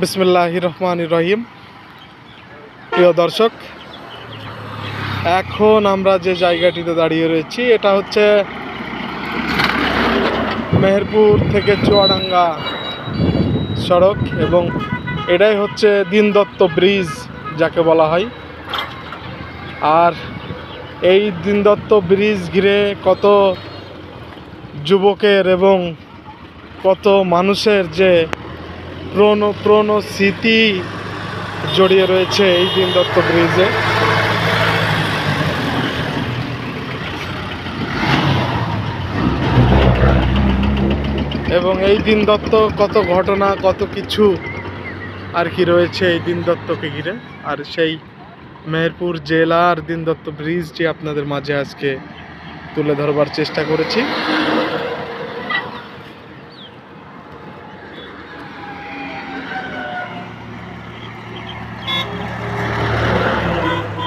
বিসমিল্লাহির রহমানির রহিম। প্রিয় দর্শক, এখন আমরা যে জায়গাটিতে দাঁড়িয়ে রয়েছি এটা হচ্ছে মেহেরপুর থেকে চুয়াডাঙ্গা সড়ক এবং এটাই হচ্ছে দীনদত্ত ব্রিজ যাকে বলা হয়। আর এই দীনদত্ত ব্রিজ ঘিরে কত যুবকের এবং কত মানুষের যে পুরনো স্মৃতি জড়িয়ে রয়েছে এই দীনদত্ত ব্রিজে। এবং এই দীনদত্ত কত ঘটনা কত কিছু আর কি রয়েছে এই দীনদত্তকে ঘিরে। আর সেই মেহেরপুর জেলার দীনদত্ত ব্রিজটি আপনাদের মাঝে আজকে তুলে ধরবার চেষ্টা করেছি।